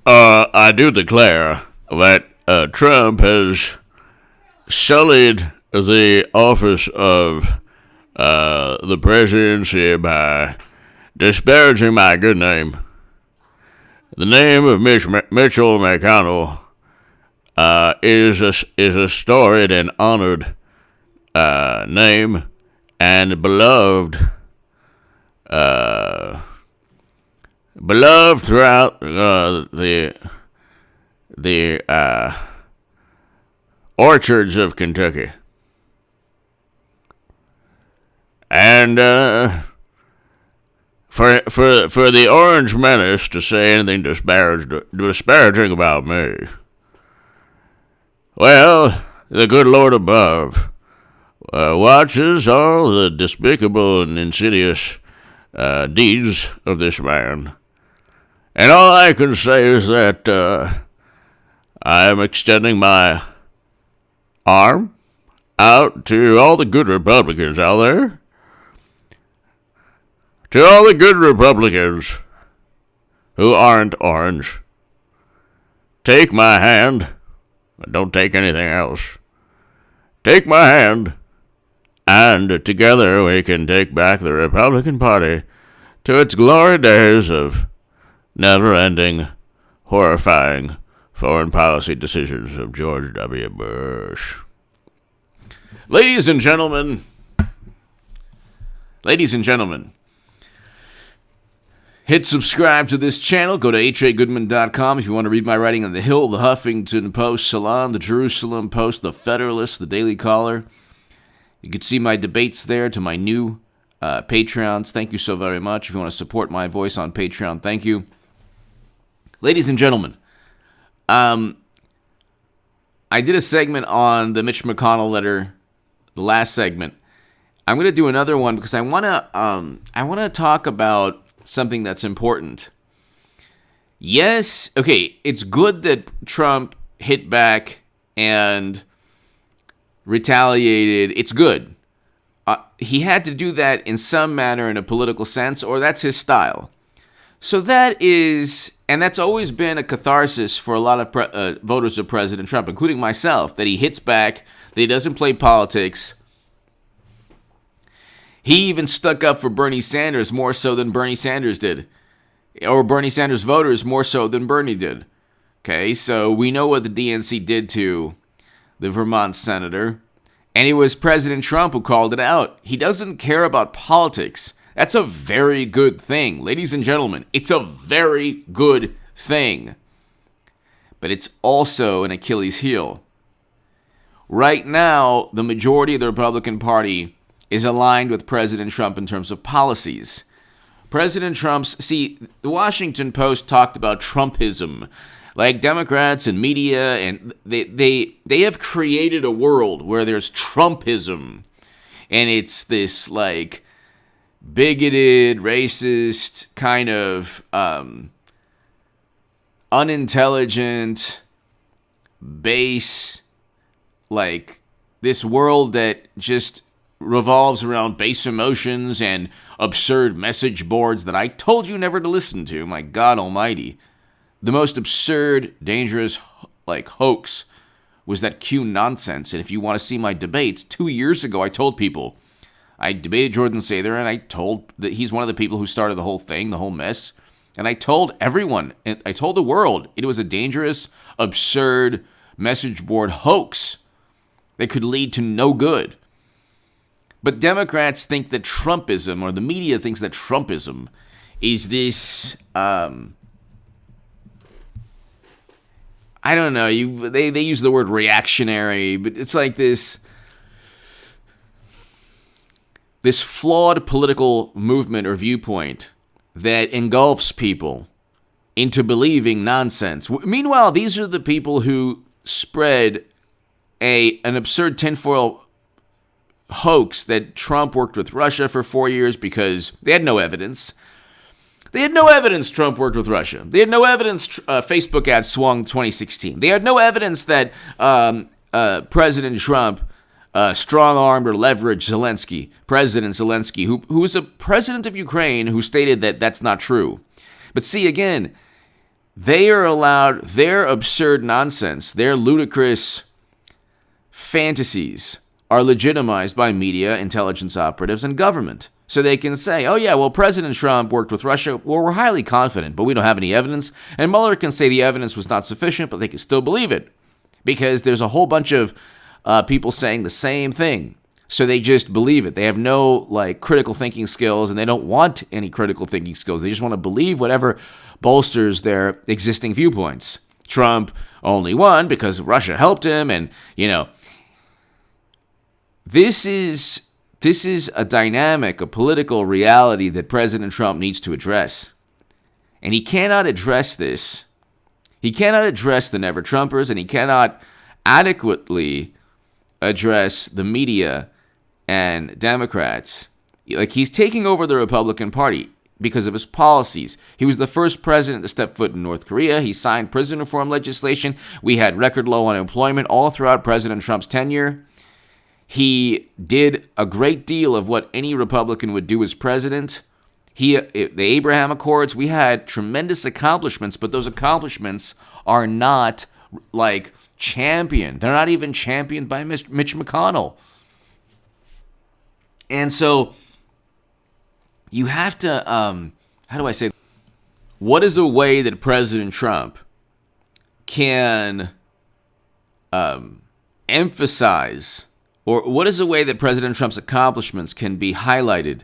I do declare that Trump has sullied the office of the presidency by disparaging my good name. The name of Mitchell McConnell is a storied and honored name and beloved throughout the orchards of Kentucky. And for the Orange Menace to say anything disparaging about me, well, the good Lord above watches all the despicable and insidious deeds of this man. And all I can say is that I am extending my arm out to all the good Republicans out there. To all the good Republicans who aren't orange. Take my hand. Don't take anything else. Take my hand, and together we can take back the Republican Party to its glory days of never-ending, horrifying foreign policy decisions of George W. Bush. Ladies and gentlemen, hit subscribe to this channel. Go to hagoodman.com if you want to read my writing on The Hill, The Huffington Post, Salon, The Jerusalem Post, The Federalist, The Daily Caller. You can see my debates there to my new Patreons. Thank you so very much. If you want to support my voice on Patreon, thank you. Ladies and gentlemen, I did a segment on the Mitch McConnell letter, the last segment. I'm going to do another one because I want to talk about something that's important. Yes, okay, it's good that Trump hit back and retaliated. It's good. He had to do that in some manner in a political sense, or that's his style. So that is, and that's always been a catharsis for a lot of voters of President Trump, including myself, that he hits back, that he doesn't play politics. He even stuck up for Bernie Sanders more so than Bernie Sanders did. Or Bernie Sanders voters more so than Bernie did. Okay, so we know what the DNC did to the Vermont senator. And it was President Trump who called it out. He doesn't care about politics. That's a very good thing. Ladies and gentlemen, it's a very good thing. But it's also an Achilles heel. Right now, the majority of the Republican Party is aligned with President Trump in terms of policies. President the Washington Post talked about Trumpism. Like Democrats and media, and they have created a world where there's Trumpism. And it's this, like, bigoted, racist, kind of unintelligent, base, like, this world that just revolves around base emotions and absurd message boards that I told you never to listen to. My God almighty. The most absurd, dangerous, like, hoax was that Q nonsense. And if you want to see my debates, 2 years ago I told people, I debated Jordan Sather, and I told that he's one of the people who started the whole thing, the whole mess. And I told everyone, and I told the world, it was a dangerous, absurd message board hoax that could lead to no good. But Democrats think that Trumpism, or the media thinks that Trumpism, is this, I don't know, they use the word reactionary, but it's like this flawed political movement or viewpoint that engulfs people into believing nonsense. Meanwhile, these are the people who spread an absurd tinfoil hoax that Trump worked with Russia for 4 years because they had no evidence. They had no evidence Trump worked with Russia. They had no evidence Facebook ads swung 2016. They had no evidence that President Trump strong-armed or leveraged President Zelensky, who is a president of Ukraine, who stated that that's not true. But see, again, they are allowed their absurd nonsense, their ludicrous fantasies are legitimized by media, intelligence operatives, and government. So they can say, oh yeah, well, President Trump worked with Russia. Well, we're highly confident, but we don't have any evidence. And Mueller can say the evidence was not sufficient, but they can still believe it. Because there's a whole bunch of people saying the same thing. So they just believe it. They have no critical thinking skills, and they don't want any critical thinking skills. They just want to believe whatever bolsters their existing viewpoints. Trump only won because Russia helped him, and this is a dynamic, a political reality that President Trump needs to address. And he cannot address this. He cannot address the never-Trumpers, and he cannot adequately address the media and Democrats. He's taking over the Republican Party because of his policies. He was the first president to step foot in North Korea. He signed prison reform legislation. We had record low unemployment all throughout President Trump's tenure. He did a great deal of what any Republican would do as president. The Abraham Accords, we had tremendous accomplishments, but those accomplishments are not championed. They're not even championed by Mitch McConnell. And so you have to, how do I say, what is a way that President Trump can emphasize, or what is a way that President Trump's accomplishments can be highlighted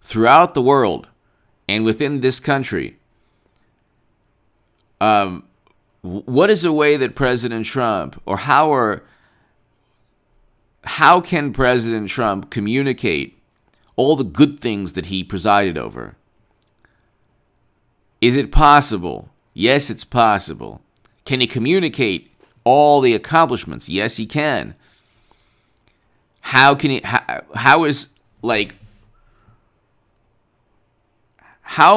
throughout the world and within this country? What is a way that President Trump, or how can President Trump communicate all the good things that he presided over? Is it possible? Yes, it's possible. Can he communicate all the accomplishments? Yes, he can. How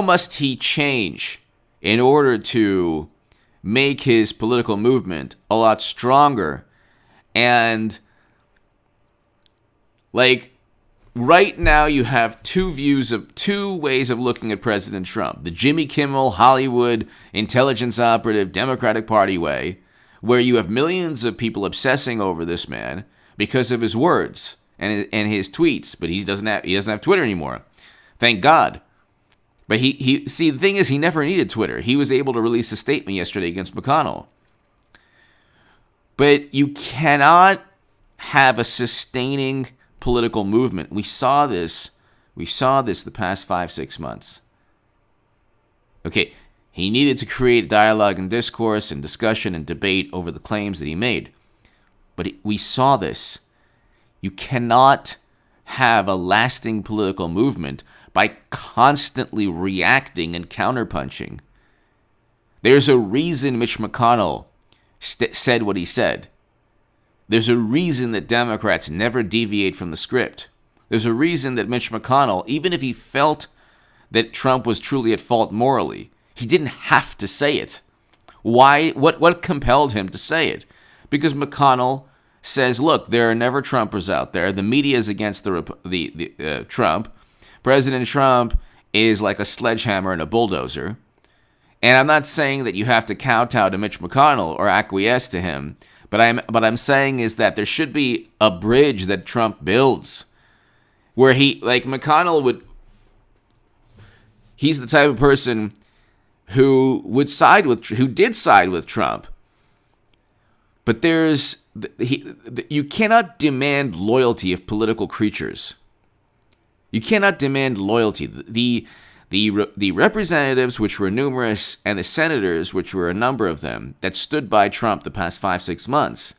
must he change in order to make his political movement a lot stronger? And right now you have two ways of looking at President Trump. The Jimmy Kimmel, Hollywood, intelligence operative, Democratic Party way, where you have millions of people obsessing over this man because of his words and his tweets, but he doesn't have Twitter anymore. Thank God. But the thing is, he never needed Twitter. He was able to release a statement yesterday against McConnell. But you cannot have a sustaining political movement. We saw this the past 5-6 months. Okay, he needed to create dialogue and discourse and discussion and debate over the claims that he made. But we saw this. You cannot have a lasting political movement by constantly reacting and counterpunching. There's a reason Mitch McConnell said what he said. There's a reason that Democrats never deviate from the script. There's a reason that Mitch McConnell, even if he felt that Trump was truly at fault morally, he didn't have to say it. Why? What compelled him to say it? Because McConnell says, look, there are never Trumpers out there. The media is against Trump. President Trump is like a sledgehammer and a bulldozer. And I'm not saying that you have to kowtow to Mitch McConnell or acquiesce to him, but I'm saying is that there should be a bridge that Trump builds where he's the type of person who did side with Trump. But you cannot demand loyalty of political creatures. You cannot demand loyalty. The representatives, which were numerous, and the senators, which were a number of them, that stood by Trump the past 5-6 months,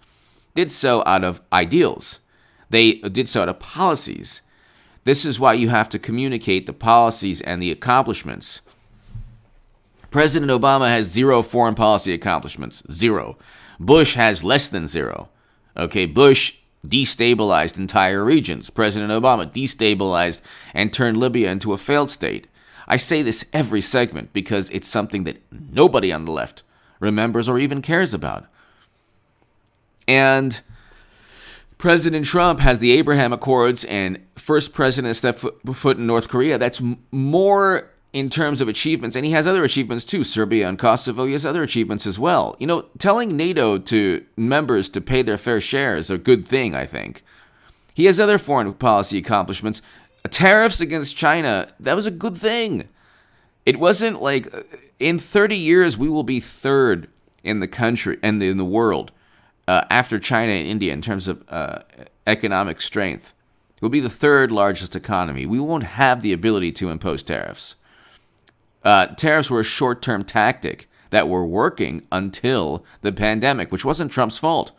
did so out of ideals. They did so out of policies. This is why you have to communicate the policies and the accomplishments. President Obama has 0 foreign policy accomplishments. 0. Bush has less than 0. Okay, Bush destabilized entire regions. President Obama destabilized and turned Libya into a failed state. I say this every segment because it's something that nobody on the left remembers or even cares about. And President Trump has the Abraham Accords and first president to step foot in North Korea. That's more in terms of achievements, and he has other achievements too. Serbia and Kosovo, he has other achievements as well. Telling NATO to members to pay their fair share is a good thing, I think. He has other foreign policy accomplishments. Tariffs against China, that was a good thing. It wasn't like in 30 years we will be third in the country and in the world after China and India in terms of economic strength. We'll be the third largest economy. We won't have the ability to impose tariffs. Tariffs were a short-term tactic that were working until the pandemic, which wasn't Trump's fault.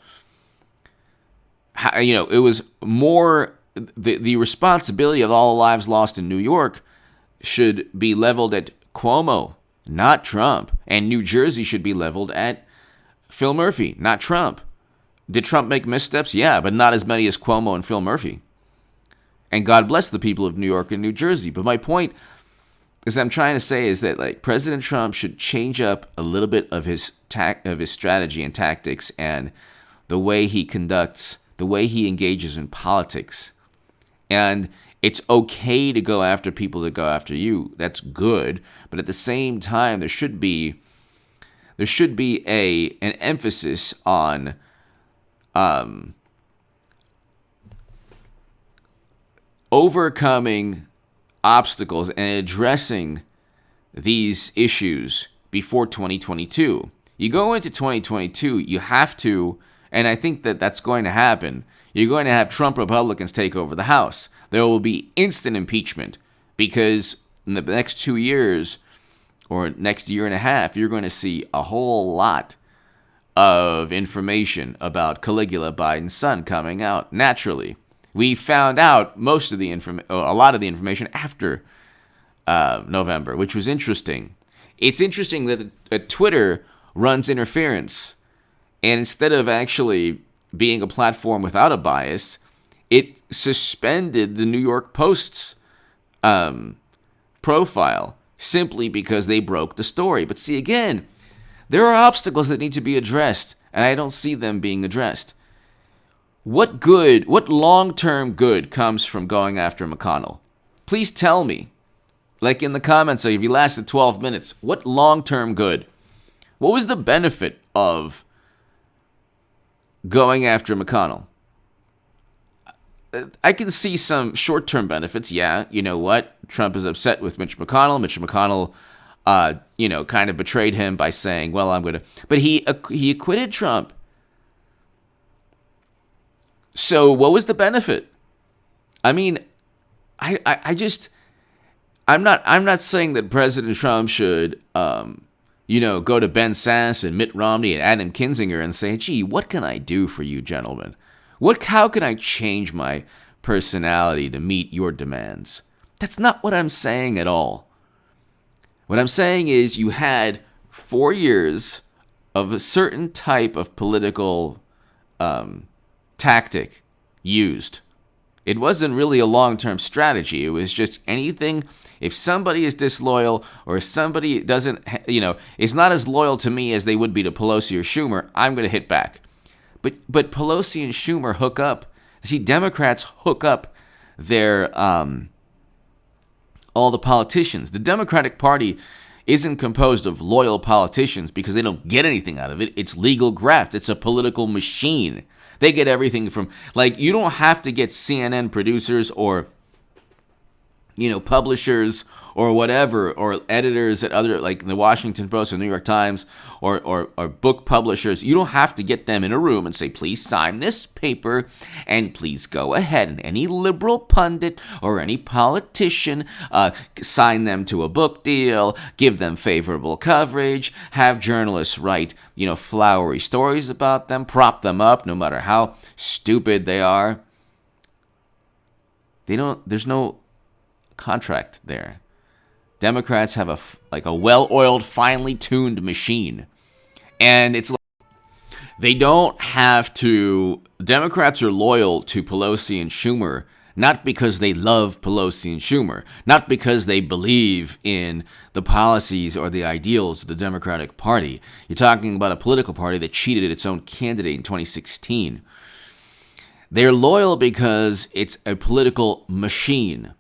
It was more the responsibility of all the lives lost in New York should be leveled at Cuomo, not Trump. And New Jersey should be leveled at Phil Murphy, not Trump. Did Trump make missteps? Yeah, but not as many as Cuomo and Phil Murphy. And God bless the people of New York and New Jersey. But my point is, I'm trying to say is that President Trump should change up a little bit of his strategy and tactics and the way he conducts, the way he engages in politics. And it's okay to go after people that go after you. That's good. But at the same time, there should be an emphasis on overcoming obstacles and addressing these issues before 2022. You go into 2022, you have to, and I think that that's going to happen. You're going to have Trump Republicans take over the House. There will be instant impeachment because in the next 2 years or next year and a half, you're going to see a whole lot of information about Caligula, Biden's son, coming out naturally. We found out a lot of the information after November, which was interesting. It's interesting that Twitter runs interference, and instead of actually being a platform without a bias, it suspended the New York Post's profile simply because they broke the story. But see, again, there are obstacles that need to be addressed, and I don't see them being addressed. What long-term good comes from going after McConnell? Please tell me. Like in the comments, if you lasted 12 minutes, what long-term good? What was the benefit of going after McConnell? I can see some short-term benefits. Yeah, you know what? Trump is upset with Mitch McConnell. Mitch McConnell, kind of betrayed him by saying, well, I'm going to... But he acquitted Trump. So what was the benefit? I mean, I'm not saying that President Trump should, go to Ben Sasse and Mitt Romney and Adam Kinzinger and say, gee, what can I do for you gentlemen? How can I change my personality to meet your demands? That's not what I'm saying at all. What I'm saying is you had 4 years of a certain type of political tactic used. It wasn't really a long-term strategy. It was just anything. If somebody is disloyal or if somebody doesn't, is not as loyal to me as they would be to Pelosi or Schumer, I'm going to hit back. But Pelosi and Schumer hook up. See, Democrats hook up their all the politicians. The Democratic Party isn't composed of loyal politicians because they don't get anything out of it. It's legal graft. It's a political machine. They get everything from, you don't have to get CNN producers or, publishers or whatever, or editors at other, like the Washington Post or New York Times or book publishers. You don't have to get them in a room and say, please sign this paper and please go ahead. And any liberal pundit or any politician, sign them to a book deal, give them favorable coverage, have journalists write, flowery stories about them, prop them up no matter how stupid they are. There's no contract there. Democrats have a well-oiled, finely tuned machine. And it's like they don't have to. Democrats are loyal to Pelosi and Schumer, not because they love Pelosi and Schumer, not because they believe in the policies or the ideals of the Democratic Party. You're talking about a political party that cheated its own candidate in 2016. They're loyal because it's a political machine.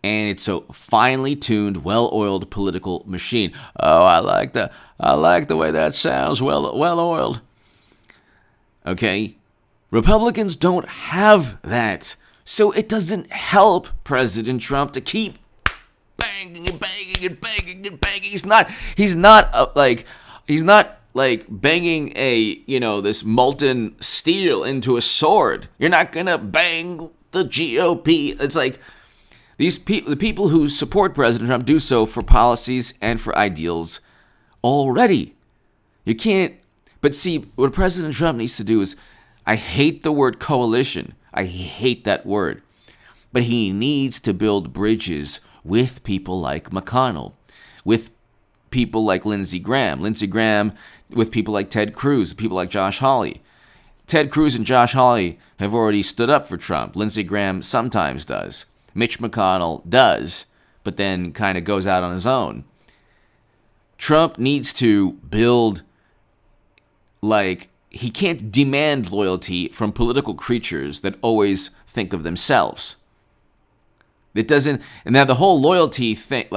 And it's a finely tuned, well-oiled political machine. Oh, I like the way that sounds. Well-oiled. Okay? Republicans don't have that. So it doesn't help President Trump to keep banging and banging and banging and banging. He's not like banging this molten steel into a sword. You're not gonna bang the GOP. It's like the people who support President Trump do so for policies and for ideals already. You can't. But see, what President Trump needs to do is, I hate the word coalition. I hate that word. But he needs to build bridges with people like McConnell, with people like Lindsey Graham with people like Ted Cruz, people like Josh Hawley. Ted Cruz and Josh Hawley have already stood up for Trump. Lindsey Graham sometimes does. Mitch McConnell does, but then kind of goes out on his own. Trump needs to build, he can't demand loyalty from political creatures that always think of themselves. It doesn't, and now the whole loyalty thing,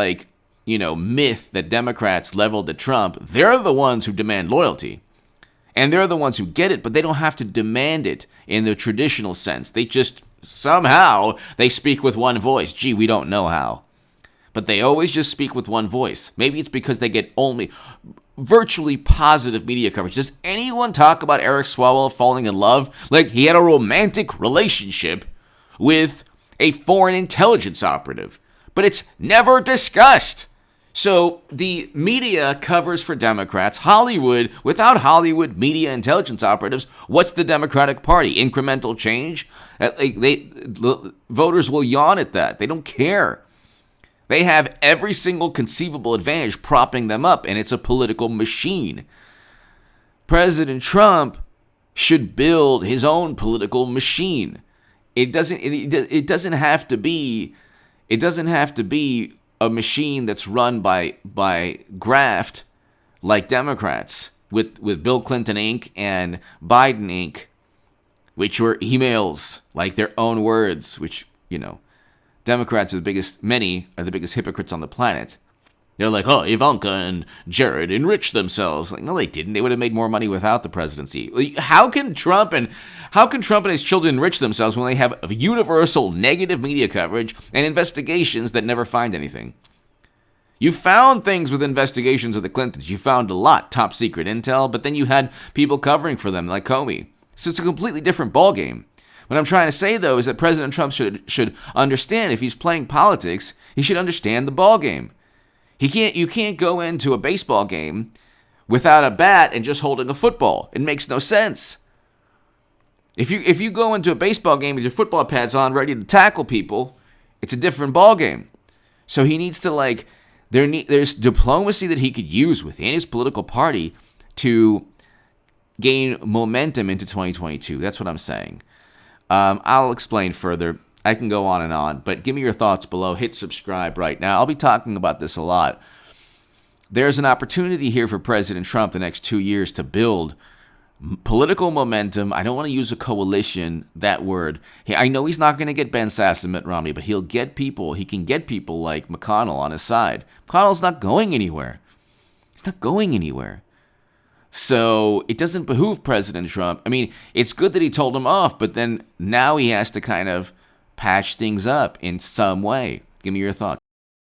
myth that Democrats leveled at Trump, they're the ones who demand loyalty. And they're the ones who get it, but they don't have to demand it in the traditional sense. They just, somehow, they speak with one voice. Gee, we don't know how. But they always just speak with one voice. Maybe it's because they get only virtually positive media coverage. Does anyone talk about Eric Swalwell falling in love? Like he had a romantic relationship with a foreign intelligence operative. But it's never discussed. So the media covers for Democrats. Hollywood, without Hollywood media intelligence operatives, what's the Democratic Party? Incremental change? Voters will yawn at that. They don't care. They have every single conceivable advantage propping them up, and it's a political machine. President Trump should build his own political machine. It doesn't have to be a machine that's run by graft like Democrats with Bill Clinton Inc. and Biden Inc., which were emails like their own words, which, Democrats are many are the biggest hypocrites on the planet. They're like, oh, Ivanka and Jared enriched themselves. Like, no, they didn't. They would have made more money without the presidency. How can Trump and his children enrich themselves when they have universal negative media coverage and investigations that never find anything? You found things with investigations of the Clintons. You found a lot top secret intel, but then you had people covering for them like Comey. So it's a completely different ballgame. What I'm trying to say, though, is that President Trump should understand, if he's playing politics, he should understand the ballgame. You can't go into a baseball game without a bat and just holding a football. It makes no sense. If you go into a baseball game with your football pads on, ready to tackle people, it's a different ballgame. So he needs to there's diplomacy that he could use within his political party to gain momentum into 2022. That's what I'm saying. I'll explain further. I can go on, but give me your thoughts below. Hit subscribe right now. I'll be talking about this a lot. There's an opportunity here for President Trump the next 2 years to build political momentum. I don't want to use a coalition, that word. I know he's not going to get Ben Sasse and Mitt Romney, but he can get people like McConnell on his side. McConnell's not going anywhere. He's not going anywhere. So it doesn't behoove President Trump. I mean, it's good that he told him off, but then now he has to kind of patch things up in some way. Give me your thoughts.